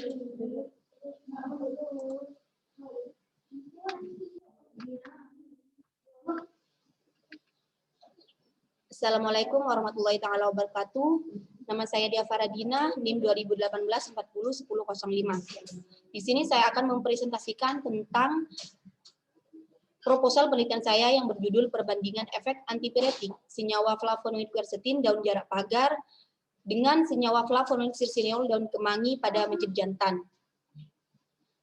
Assalamualaikum warahmatullahi taala wabarakatuh. Nama saya Dia Faradina, NIM 2018 40 1005. Di sini saya akan mempresentasikan tentang proposal penelitian saya yang berjudul perbandingan efek antipiretik senyawa flavonoid quercetin daun jarak pagar dengan senyawa flavonoid cirsineol daun kemangi pada mencit jantan.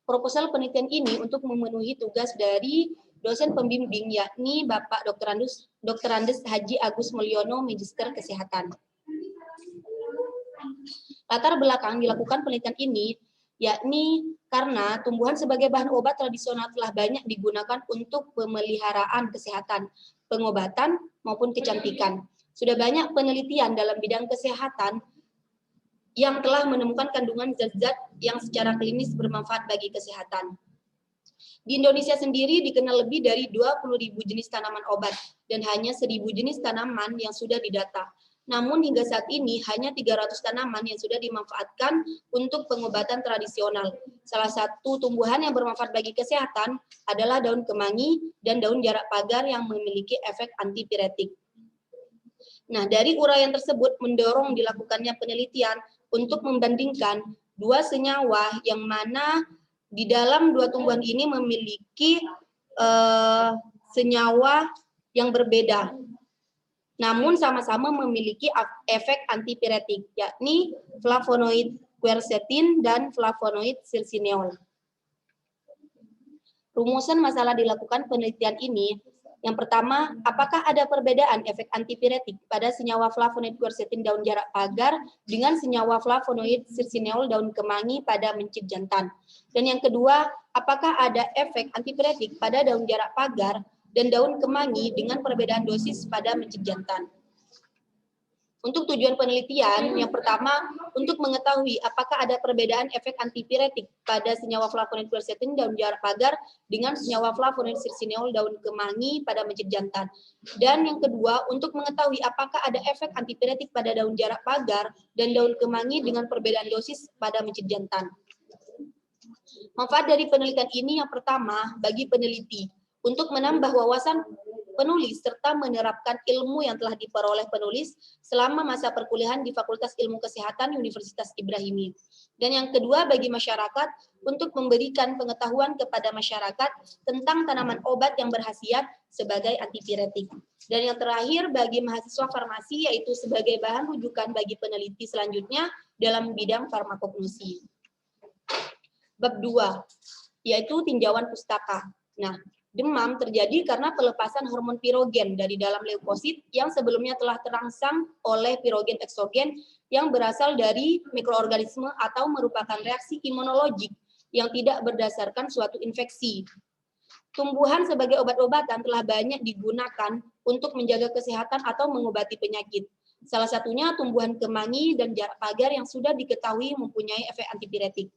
Proposal penelitian ini untuk memenuhi tugas dari dosen pembimbing, yakni Bapak Dr. Andes Haji Agus Mulyono, Magister Kesehatan. Latar belakang dilakukan penelitian ini, yakni karena tumbuhan sebagai bahan obat tradisional telah banyak digunakan untuk pemeliharaan kesehatan, pengobatan, maupun kecantikan. Sudah banyak penelitian dalam bidang kesehatan yang telah menemukan kandungan zat-zat yang secara klinis bermanfaat bagi kesehatan. Di Indonesia sendiri dikenal lebih dari 20.000 jenis tanaman obat dan hanya 1.000 jenis tanaman yang sudah didata. Namun hingga saat ini hanya 300 tanaman yang sudah dimanfaatkan untuk pengobatan tradisional. Salah satu tumbuhan yang bermanfaat bagi kesehatan adalah daun kemangi dan daun jarak pagar yang memiliki efek antipiretik. Nah, dari uraian tersebut mendorong dilakukannya penelitian untuk membandingkan dua senyawa yang mana di dalam dua tumbuhan ini memiliki senyawa yang berbeda, namun sama-sama memiliki efek antipiretik, yakni flavonoid quercetin dan flavonoid cirsineol. Rumusan masalah dilakukan penelitian ini. Yang pertama, apakah ada perbedaan efek antipiretik pada senyawa flavonoid quercetin daun jarak pagar dengan senyawa flavonoid cirsineol daun kemangi pada mencit jantan? Dan yang kedua, apakah ada efek antipiretik pada daun jarak pagar dan daun kemangi dengan perbedaan dosis pada mencit jantan? Untuk tujuan penelitian, yang pertama, untuk mengetahui apakah ada perbedaan efek antipiretik pada senyawa flavonoid quercetin daun jarak pagar dengan senyawa flavonoid cirsineol daun kemangi pada mencit jantan. Dan yang kedua, untuk mengetahui apakah ada efek antipiretik pada daun jarak pagar dan daun kemangi dengan perbedaan dosis pada mencit jantan. Manfaat dari penelitian ini yang pertama, bagi peneliti, untuk menambah wawasan penulis serta menerapkan ilmu yang telah diperoleh penulis selama masa perkuliahan di Fakultas Ilmu Kesehatan Universitas Ibrahimi. Dan yang kedua, bagi masyarakat untuk memberikan pengetahuan kepada masyarakat tentang tanaman obat yang berkhasiat sebagai antipiretik. Dan yang terakhir, bagi mahasiswa farmasi, yaitu sebagai bahan rujukan bagi peneliti selanjutnya dalam bidang farmakognosi. Bab 2, yaitu tinjauan pustaka. Nah, demam terjadi karena pelepasan hormon pirogen dari dalam leukosit yang sebelumnya telah terangsang oleh pirogen eksogen yang berasal dari mikroorganisme atau merupakan reaksi imunologik yang tidak berdasarkan suatu infeksi. Tumbuhan sebagai obat-obatan telah banyak digunakan untuk menjaga kesehatan atau mengobati penyakit. Salah satunya tumbuhan kemangi dan jarak pagar yang sudah diketahui mempunyai efek antipiretik.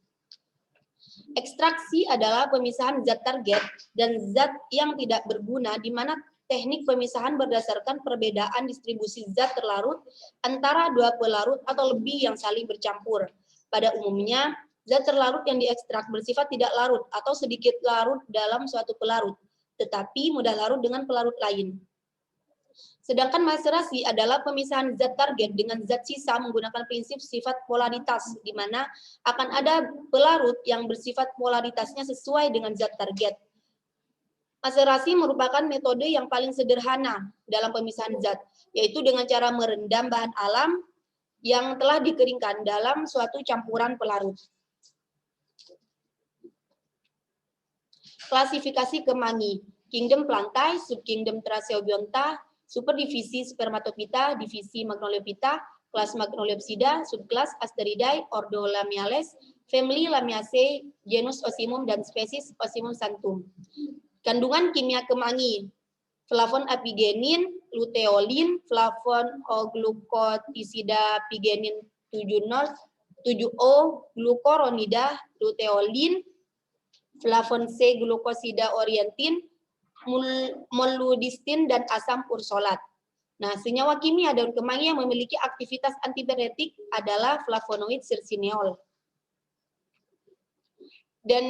Ekstraksi adalah pemisahan zat target dan zat yang tidak berguna, di mana teknik pemisahan berdasarkan perbedaan distribusi zat terlarut antara dua pelarut atau lebih yang saling bercampur. Pada umumnya, zat terlarut yang diekstrak bersifat tidak larut atau sedikit larut dalam suatu pelarut, tetapi mudah larut dengan pelarut lain. Sedangkan maserasi adalah pemisahan zat target dengan zat sisa menggunakan prinsip sifat polaritas, di mana akan ada pelarut yang bersifat polaritasnya sesuai dengan zat target. Maserasi merupakan metode yang paling sederhana dalam pemisahan zat, yaitu dengan cara merendam bahan alam yang telah dikeringkan dalam suatu campuran pelarut. Klasifikasi kemangi, Kingdom Plantae, Subkingdom Tracheobionta, Superdivisi Spermatophyta, Divisi Magnoliophyta, kelas Magnoliopsida, subkelas Asteridae, Ordo Lamiales, Family Lamiaceae, genus Osimum dan spesies Osimum santum. Kandungan kimia kemangi, flavon apigenin, luteolin, flavon O-glucotisida pigenin 7O, glucoronida, luteolin, flavon C, glukosida orientin, moludistin, dan asam ursolat. Nah, senyawa kimia daun kemangi yang memiliki aktivitas antipiretik adalah flavonoid cirsineol. Dan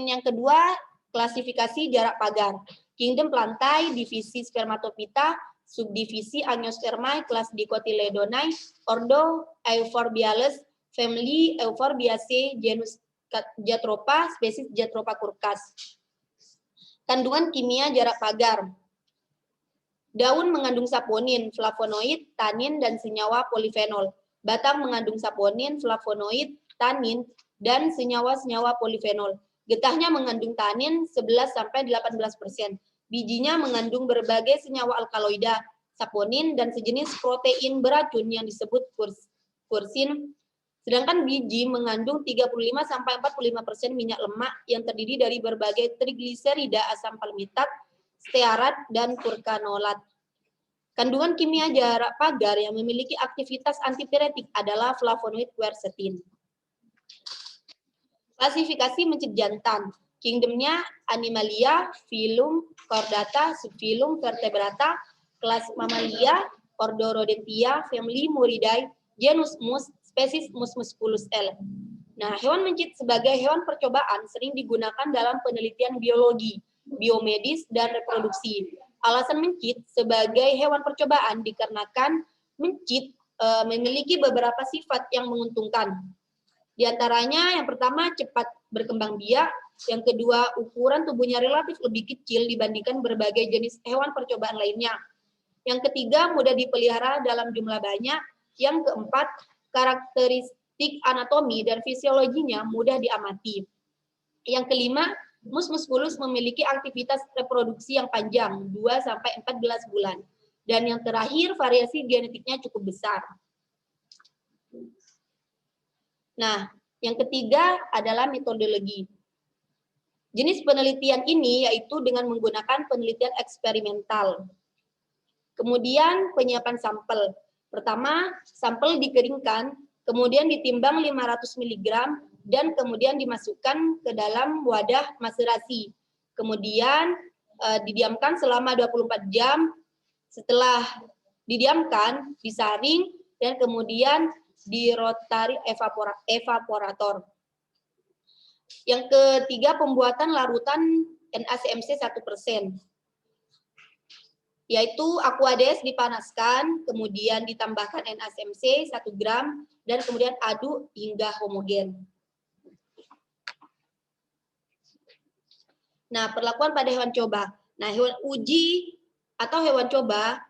yang kedua, klasifikasi jarak pagar. Kingdom Plantae, divisi Spermatophyta, subdivisi Angiospermae, kelas Dicotyledonai, ordo Euphorbiales, family Euphorbiaceae, genus Jatropha, spesies Jatropha curcas. Kandungan kimia jarak pagar. Daun mengandung saponin, flavonoid, tanin, dan senyawa polifenol. Batang mengandung saponin, flavonoid, tanin, dan senyawa-senyawa polifenol. Getahnya mengandung tanin 11-18%. Bijinya mengandung berbagai senyawa alkaloida, saponin, dan sejenis protein beracun yang disebut kursin. Sedangkan biji mengandung 35-45% minyak lemak yang terdiri dari berbagai trigliserida, asam palmitat, stearat, dan furkanolat. Kandungan kimia jarak pagar yang memiliki aktivitas antipiretik adalah flavonoid quercetin. Klasifikasi mencit jantan. Kingdomnya Animalia, filum Chordata, subfilum Vertebrata, kelas Mammalia, ordo Rodentia, family Muridae, genus Mus, spesies Mus musculus L. Nah, hewan mencit sebagai hewan percobaan sering digunakan dalam penelitian biologi, biomedis, dan reproduksi. Alasan mencit sebagai hewan percobaan dikarenakan mencit memiliki beberapa sifat yang menguntungkan. Di antaranya yang pertama cepat berkembang biak, yang kedua ukuran tubuhnya relatif lebih kecil dibandingkan berbagai jenis hewan percobaan lainnya. Yang ketiga mudah dipelihara dalam jumlah banyak, yang keempat karakteristik anatomi dan fisiologinya mudah diamati. Yang kelima, Mus musculus memiliki aktivitas reproduksi yang panjang, 2-14 bulan. Dan yang terakhir, variasi genetiknya cukup besar. Nah, yang ketiga adalah metodologi. Jenis penelitian ini yaitu dengan menggunakan penelitian eksperimental. Kemudian penyiapan sampel. Pertama, sampel dikeringkan, kemudian ditimbang 500 mg, dan kemudian dimasukkan ke dalam wadah maserasi. Kemudian didiamkan selama 24 jam. Setelah didiamkan, disaring, dan kemudian di rotary evaporator. Yang ketiga, pembuatan larutan NaCMC 1%. Yaitu aquades dipanaskan, kemudian ditambahkan NaCMC 1 gram, dan kemudian aduk hingga homogen. Nah, perlakuan pada hewan coba. Nah, hewan uji atau hewan coba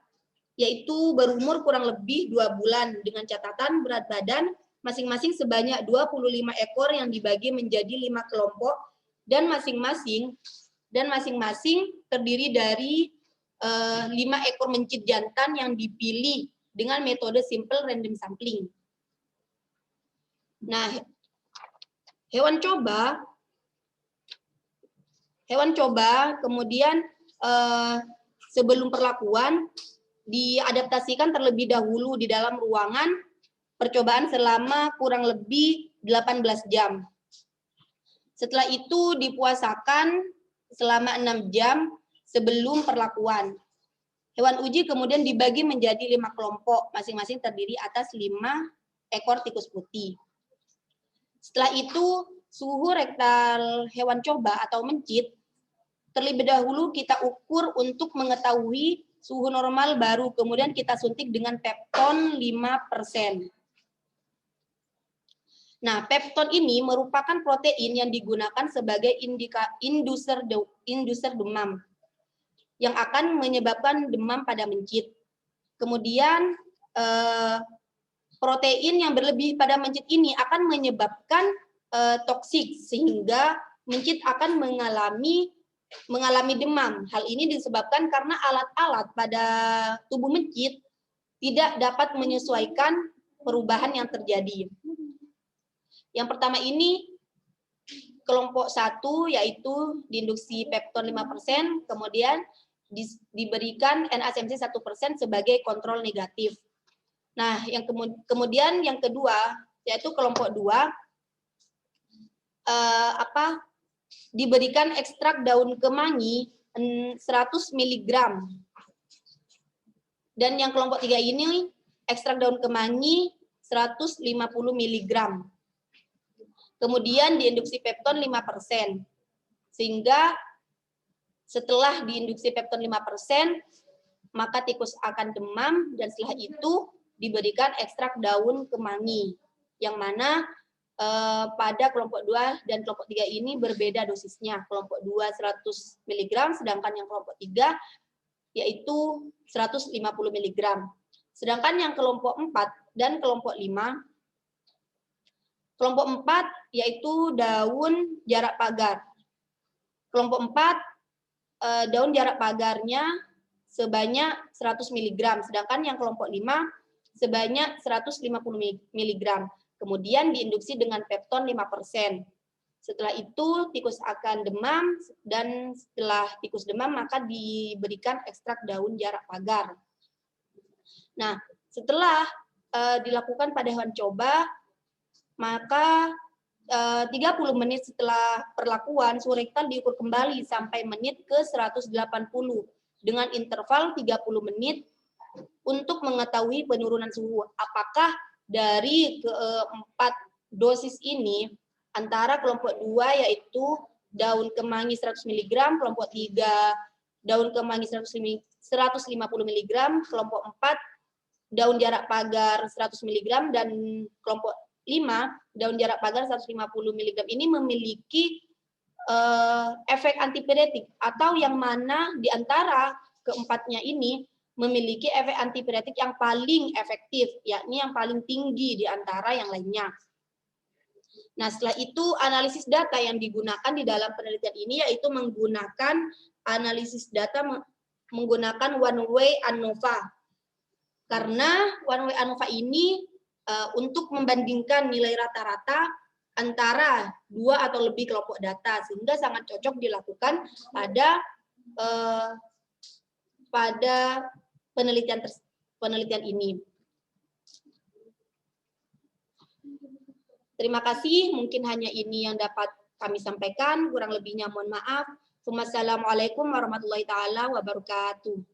yaitu berumur kurang lebih 2 bulan dengan catatan berat badan masing-masing sebanyak 25 ekor yang dibagi menjadi 5 kelompok dan masing-masing terdiri dari 5 ekor mencit jantan yang dipilih dengan metode simple random sampling. Nah, hewan coba kemudian sebelum perlakuan diadaptasikan terlebih dahulu di dalam ruangan percobaan selama kurang lebih 18 jam. Setelah itu dipuasakan selama 6 jam sebelum perlakuan. Hewan uji kemudian dibagi menjadi 5 kelompok, masing-masing terdiri atas 5 ekor tikus putih. Setelah itu, suhu rektal hewan coba atau mencit terlebih dahulu kita ukur untuk mengetahui suhu normal baru, kemudian kita suntik dengan pepton 5%. Nah, pepton ini merupakan protein yang digunakan sebagai induser demam yang akan menyebabkan demam pada mencit. Kemudian protein yang berlebih pada mencit ini akan menyebabkan toksik sehingga mencit akan mengalami demam. Hal ini disebabkan karena alat-alat pada tubuh mencit tidak dapat menyesuaikan perubahan yang terjadi. Yang pertama ini kelompok 1 yaitu diinduksi pepton 5%, kemudian diberikan NaCMC 1% sebagai kontrol negatif. Nah, yang kemudian yang kedua yaitu kelompok 2 diberikan ekstrak daun kemangi 100 mg. Dan yang kelompok 3 ini ekstrak daun kemangi 150 mg. Kemudian diinduksi pepton 5%. Sehingga setelah diinduksi pepton 5%, maka tikus akan demam, dan setelah itu diberikan ekstrak daun kemangi, yang mana pada kelompok 2 dan kelompok 3 ini berbeda dosisnya. Kelompok 2 100 mg, sedangkan yang kelompok 3 yaitu 150 mg. Sedangkan yang kelompok 4 dan kelompok 5, kelompok 4 yaitu daun jarak pagar. Kelompok 4 daun jarak pagarnya sebanyak 100 mg, sedangkan yang kelompok 5 sebanyak 150 mg. Kemudian diinduksi dengan pepton 5%. Setelah itu tikus akan demam, dan setelah tikus demam maka diberikan ekstrak daun jarak pagar. Nah, setelah dilakukan pada hewan coba, maka 30 menit setelah perlakuan, suhu rektal diukur kembali sampai menit ke 180 dengan interval 30 menit untuk mengetahui penurunan suhu. Apakah dari keempat dosis ini, antara kelompok 2 yaitu daun kemangi 100 mg, kelompok 3 daun kemangi 150 mg, kelompok 4 daun jarak pagar 100 mg, dan kelompok 5 daun jarak pagar 150 mg ini memiliki efek antipiretik, atau yang mana di antara keempatnya ini memiliki efek antipiretik yang paling efektif, yakni yang paling tinggi di antara yang lainnya. Nah, setelah itu analisis data yang digunakan di dalam penelitian ini yaitu menggunakan analisis data menggunakan one way ANOVA. Karena one way ANOVA ini untuk membandingkan nilai rata-rata antara 2 atau lebih kelompok data, sehingga sangat cocok dilakukan pada penelitian ini. Terima kasih, mungkin hanya ini yang dapat kami sampaikan, kurang lebihnya mohon maaf. Wassalamualaikum warahmatullahi taala wabarakatuh.